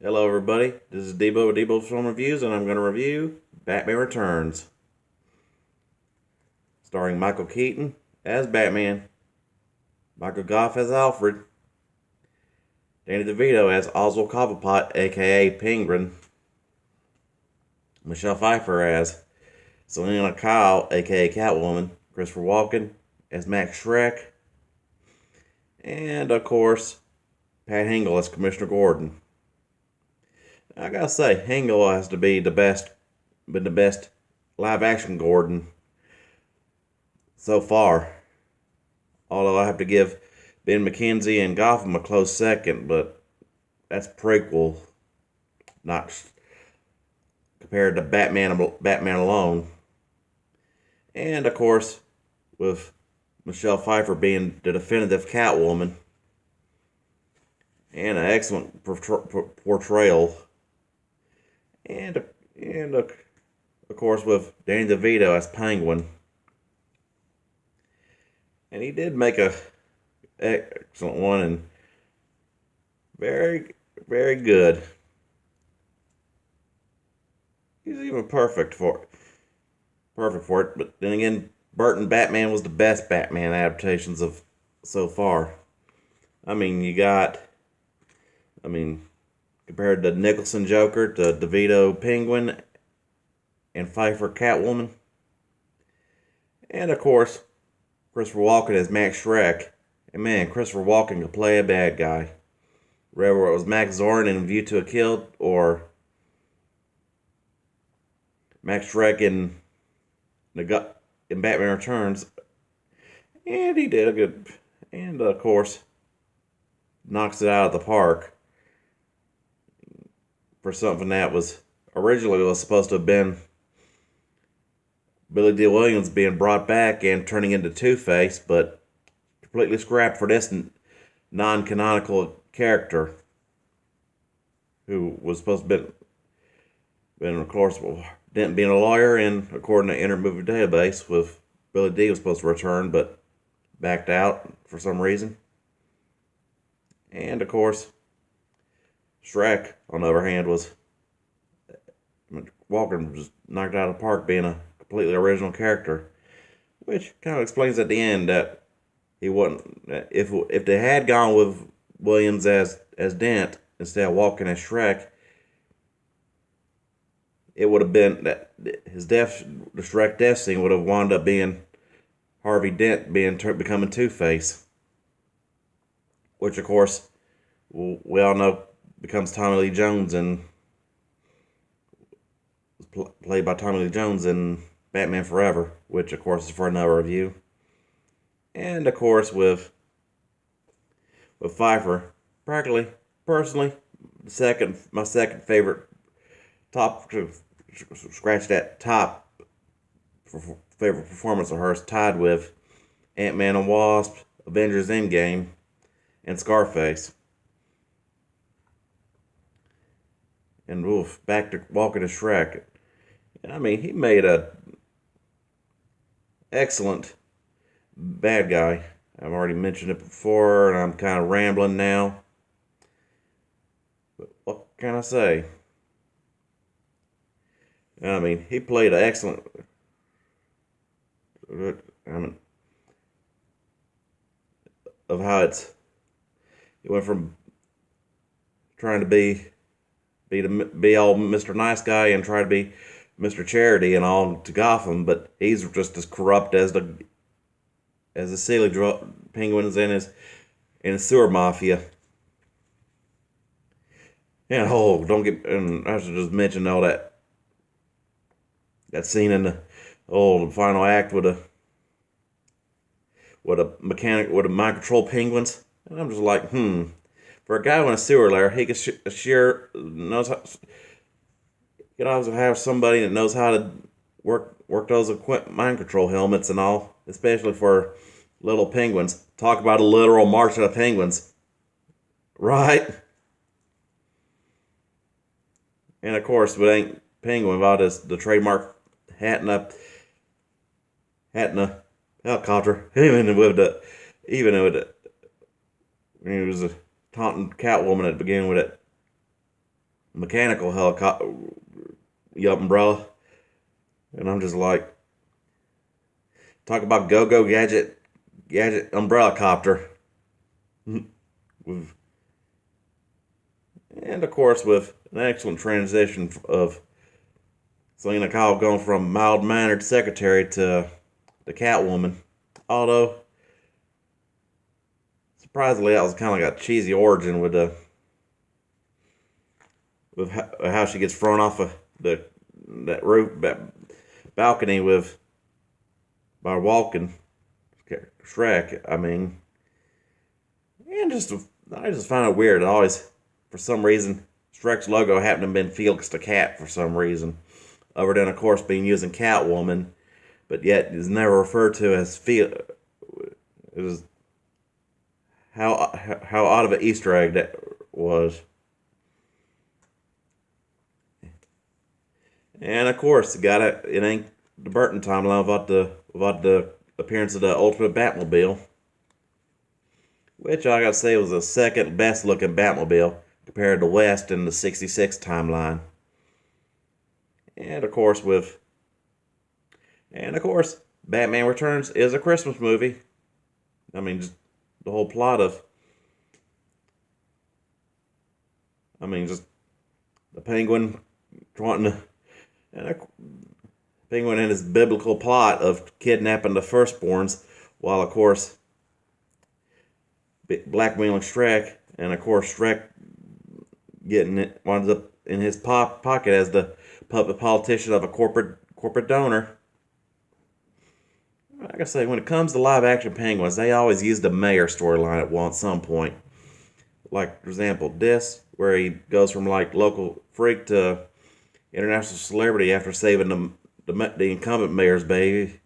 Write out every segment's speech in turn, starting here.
Hello, everybody. This is Debo with Debo's Film Reviews, and I'm going to review Batman Returns, starring Michael Keaton as Batman, Michael Goff as Alfred, Danny DeVito as Oswald Cobblepot, aka Penguin, Michelle Pfeiffer as Selena Kyle, aka Catwoman, Christopher Walken as Max Schreck, and of course, Pat Hingle as Commissioner Gordon. I gotta say, Hingle has to be been the best live action Gordon so far. Although I have to give Ben McKenzie and Gotham a close second, but that's prequel, not compared to Batman alone. And of course, with Michelle Pfeiffer being the definitive Catwoman, and an excellent portrayal, and of course with Danny DeVito as Penguin. And he did make a excellent one and very, very good. He's even perfect for it. But then again, Burton Batman was the best Batman adaptations of so far. Compared to Nicholson Joker, to DeVito Penguin, and Pfeiffer Catwoman, and of course Christopher Walken as Max Schreck. And man, Christopher Walken could play a bad guy. Whether it was Max Zorin in View to a Kill or Max Schreck in Batman Returns, and he did a good. And of course, knocks it out of the park for something that was originally supposed to have been Billy Dee Williams being brought back and turning into Two-Face, but completely scrapped for this non-canonical character who was supposed to been of course, Dent being a lawyer, and according to Internet Movie Database, with Billy Dee was supposed to return, but backed out for some reason. And of course, Shrek, on the other hand, Walken was knocked out of the park being a completely original character, which kind of explains at the end that he wasn't. If they had gone with Williams as Dent instead of Walken as Shrek, it would have been that the Shrek death scene would have wound up being Harvey Dent becoming Two-Face, which of course we all know becomes Tommy Lee Jones and was played by Tommy Lee Jones in Batman Forever, which of course is for another review. And of course with Pfeiffer, practically personally, my second favorite top to scratch that top favorite performance of hers, tied with Ant-Man and Wasp, Avengers Endgame, and Scarface. And back to Walken as Shrek. I mean, he made a excellent bad guy. I've already mentioned it before, and I'm kind of rambling now. But what can I say? I mean, he played an excellent. Of how it went from trying to be all Mr. Nice Guy and try to be Mr. Charity and all to Gotham, but he's just as corrupt as the silly penguins in his sewer mafia. And and I should just mention all that scene in the final act with a mind control penguins. And I'm just like, for a guy in a sewer lair, he could knows how. You could also have somebody that knows how to work those mind control helmets and all, especially for little penguins. Talk about a literal march of penguins, right? And of course, it ain't penguin without the trademark hat and a helicopter. Even when he was taunting Catwoman at the beginning with it. mechanical helicopter, umbrella, and I'm just like, talk about go-go gadget umbrella copter. And of course, with an excellent transition of Selena Kyle going from mild-mannered secretary to the Catwoman. Although, surprisingly, that was kind of like a cheesy origin with how she gets thrown off of that roof, that balcony by walking Shrek. I mean, and I just find it weird. It always, for some reason, Shrek's logo happened to have been Felix the Cat for some reason. Other than, of course, being used in Catwoman, but yet is never referred to as Felix. It was how odd of an Easter egg that was. And of course, it ain't the Burton timeline without the appearance of the Ultimate Batmobile, which I gotta say was the second best looking Batmobile compared to West in the '66 timeline. And of course, Batman Returns is a Christmas movie. I mean, just the whole plot of, just the Penguin wanting to, and a Penguin and his biblical plot of kidnapping the firstborns, while of course blackmailing Shrek, and of course Shrek getting it winds up in his pocket as the puppet politician of a corporate donor. Like I say, when it comes to live action Penguins, they always use the mayor storyline at some point. Like, for example, this, where he goes from like local freak to international celebrity after saving the incumbent mayor's baby,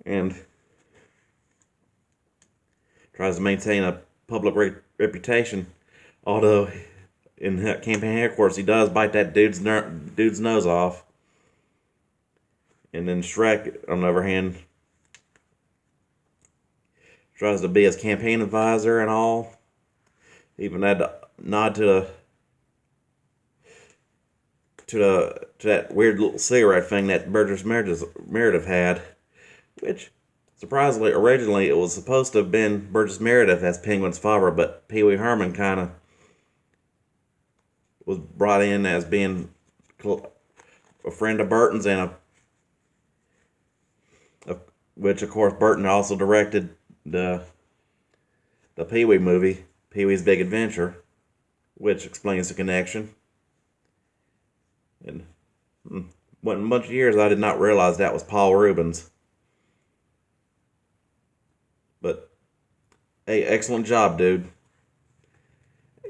and tries to maintain a public reputation. Although in campaign headquarters, he does bite that dude's nose off. And then Shrek, on the other hand, tries to be his campaign advisor and all. Even had to nod to that weird little cigarette thing that Burgess Meredith had, which surprisingly originally it was supposed to have been Burgess Meredith as Penguin's father, but Pee Wee Herman kind of was brought in as being a friend of Burton's, and which of course Burton also directed the Pee Wee movie, Pee Wee's Big Adventure, which explains the connection. And in a bunch of years, I did not realize that was Paul Reubens. But hey, excellent job, dude.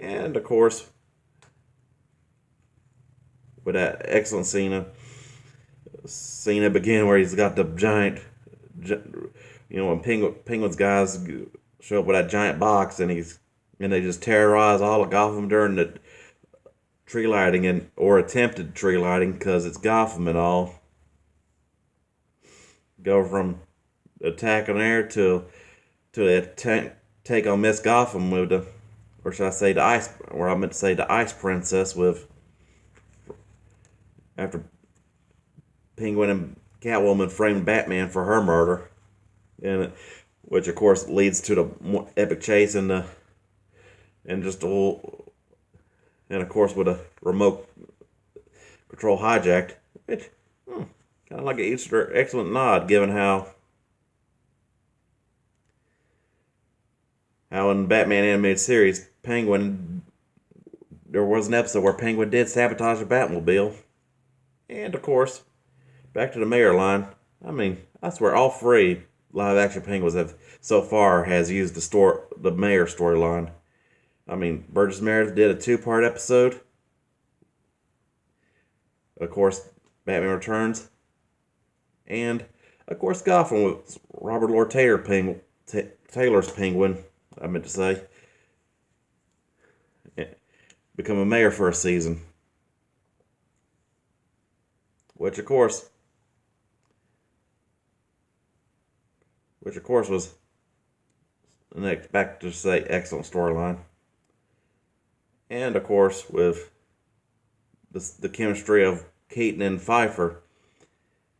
And of course, with that excellent scene begin where he's got the giant, when Penguin's guys show up with that giant box, and they just terrorize all of Gotham during the tree lighting or attempted tree lighting, because it's Gotham and all. Go from attack on air to take on Miss Gotham with or should I say I meant to say the Ice Princess, after Penguin and Catwoman framed Batman for her murder, which of course leads to the epic chase and just the whole, and of course with a remote control hijacked, which kind of like an Easter excellent nod, given how in Batman animated series there was an episode where Penguin did sabotage a Batmobile. And of course, back to the mayor line. I swear all three live action Penguins has used the mayor storyline. Burgess Meredith did a 2-part episode. Of course, Batman Returns. And of course, Gotham with Robert Lord Taylor's Penguin, I meant to say. Become a mayor for a season. Which of course was the next, back to say, excellent storyline. And of course, with the chemistry of Keaton and Pfeiffer,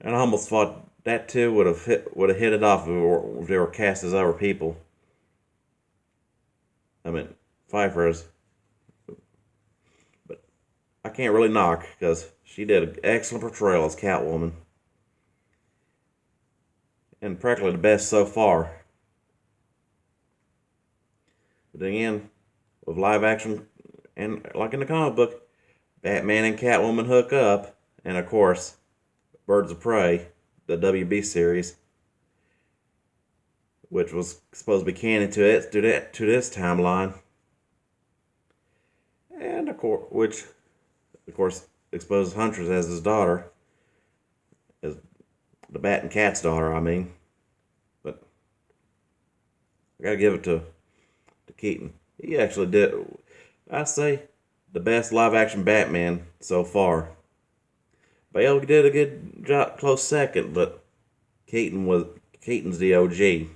and I almost thought that too would have hit it off if they were cast as other people. I mean, Pfeiffer is, but I can't really knock because she did an excellent portrayal as Catwoman, and practically the best so far. But again, with live action and like in the comic book, Batman and Catwoman hook up, and of course, Birds of Prey, the WB series, which was supposed to be canon to this timeline, and which of course exposes Huntress as his daughter, as the Bat and Cat's daughter. I mean, but I gotta give it to Keaton. He actually did, I say, the best live action Batman so far. Bale did a good job, close second, but Keaton's the OG.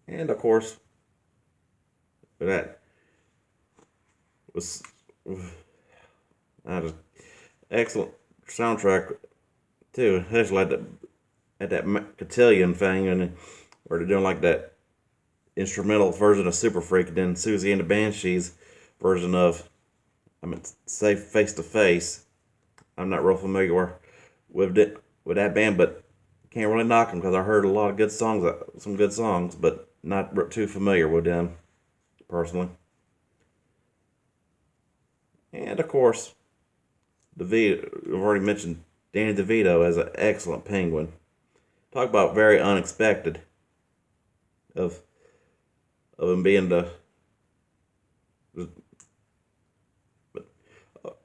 And of course, that was excellent soundtrack too, especially at that cotillion thing, and where they're doing like that instrumental version of Super Freak, and then Susie and the Banshees version of, say Face to Face. I'm not real familiar with that band, but can't really knock them because I heard a lot of good songs, some good songs, but not too familiar with them personally. And of course, I've already mentioned Danny DeVito as an excellent Penguin. Talk about very unexpected of him being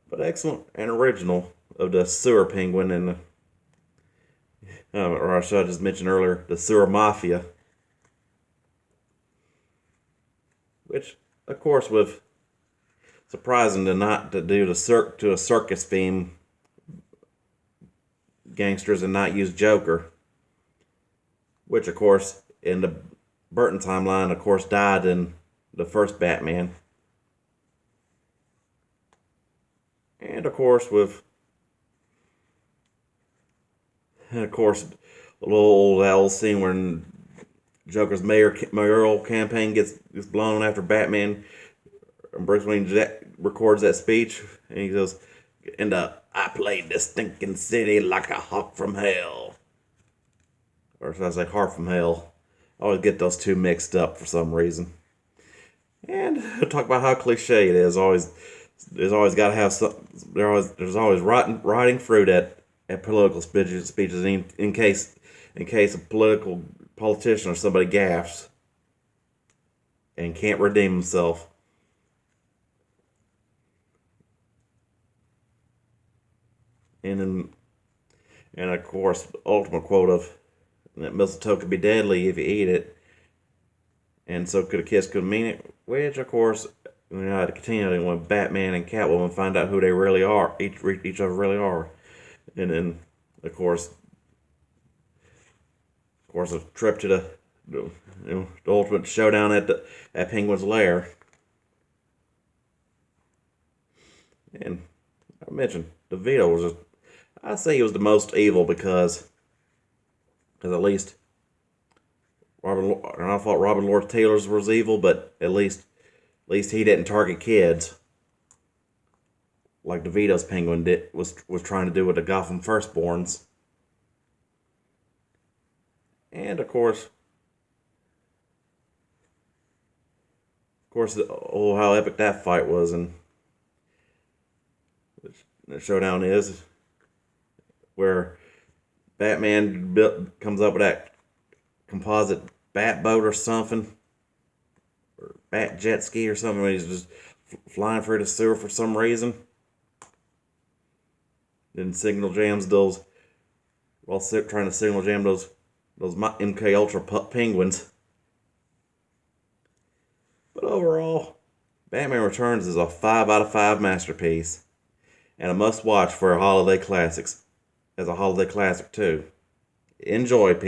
but excellent and original of the sewer Penguin, and or I should have just mentioned earlier, the sewer mafia, which of course with surprising to not to do to a circus theme gangsters and not use Joker, which of course in the Burton timeline of course died in the first Batman. And of course the little old scene when Joker's mayoral campaign gets blown after Batman, and Bruce Wayne records that speech, and he goes, "And I played the stinking city like a hawk from hell," or should I say, "Heart from Hell." I always get those two mixed up for some reason. And talk about how cliche it is. There's always got to have some. There's always rotting fruit at political speeches in case a politician or somebody gaffes and can't redeem himself. And of course, the ultimate quote of that mistletoe could be deadly if you eat it, and so could a kiss could mean it. Which of course, to continue when Batman and Catwoman find out who they really are, each other really are, and then of course a trip to the ultimate showdown at Penguin's lair. And I mentioned DeVito was I say he was the most evil because at least I thought Robin Lord Taylor's was evil, but at least he didn't target kids like DeVito's Penguin was trying to do with the Gotham Firstborns. And of course, how epic that fight was, and the showdown is where Batman comes up with that composite bat boat or something, or bat jet ski or something, when he's just flying through the sewer for some reason. Then signal jams those, while trying to signal jam those MK Ultra penguins. But overall, Batman Returns is a 5 out of 5 masterpiece, and a must watch for a holiday classic too. Enjoy, people.